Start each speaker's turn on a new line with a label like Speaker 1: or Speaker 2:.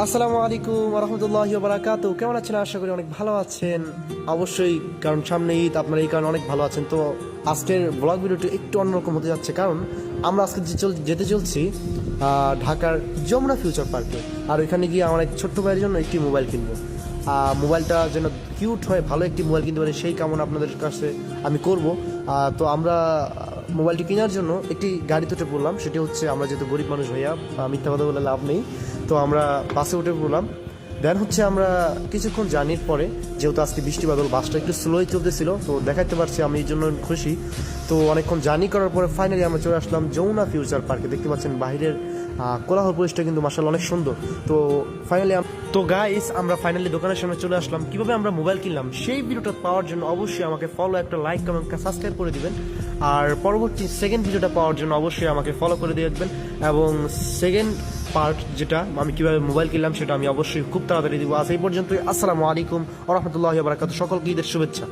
Speaker 1: আসসালামু আলাইকুম রহমতুল্লাহি বারাকাতু। কেমন আছেন? আশা করি অনেক ভালো আছেন। অবশ্যই, কারণ সামনে ঈদ, আপনারা এই কারণে অনেক ভালো আছেন। তো আজকের ব্লগ ভিডিওটি একটু অন্যরকম হতে যাচ্ছে, কারণ আমরা আজকে যেতে চলছি ঢাকার যমুনা ফিউচার পার্কে। আর ওইখানে গিয়ে আমার এক ছোট্ট ভাইয়ের জন্য একটি মোবাইল কিনবো। মোবাইলটা যেন কিউট হয়, ভালো একটি মোবাইল কিনতে পারি, সেই কামনা আপনাদের কাছে আমি করব। তো আমরা মোবাইলটি কেনার জন্য একটি গাড়িতে উঠে পড়লাম। সেটি হচ্ছে, আমরা যেহেতু গরিব মানুষ ভাইয়া, মিথ্যা কথা বলে লাভ নেই, তো আমরা বাসে উঠে পড়লাম। দেন হচ্ছে আমরা কিছুক্ষণ জার্নির পরে, যেহেতু আজকে বৃষ্টি বাদল, বাসটা একটু স্লোই চলতেছিল, তো দেখাতে পারছি, আমি এই জন্য খুশি। তো অনেকক্ষণ জার্নি করার পরে ফাইনালি আমরা চলে আসলাম যমুনা ফিউচার পার্কে। দেখতে পাচ্ছেন বাহিরের কোলাহল পরিবেশটা কিন্তু মাশাআল্লাহ অনেক সুন্দর। তো ফাইনালি গাইস, আমরা ফাইনালি দোকানের সামনে চলে আসলাম। কিভাবে আমরা মোবাইল কিনলাম সেই ভিডিওটা পাওয়ার জন্য অবশ্যই আমাকে ফলো, একটা লাইক, কমেন্ট, সাবস্ক্রাইব করে দিবেন। আর পরবর্তী সেকেন্ড ভিডিওটা পাওয়ার জন্য অবশ্যই আমাকে ফলো করে দিয়ে রাখবেন। এবং সেকেন্ড পার্ট, যেটা আমি কিভাবে মোবাইল কিনলাম, সেটা আমি অবশ্যই খুব তাড়াতাড়ি দিব। আজ এই পর্যন্তই। আসসালামু আলাইকুম ওয়া রাহমাতুল্লাহি ওয়া বারাকাতুহু। সকলকে ঈদের শুভেচ্ছা।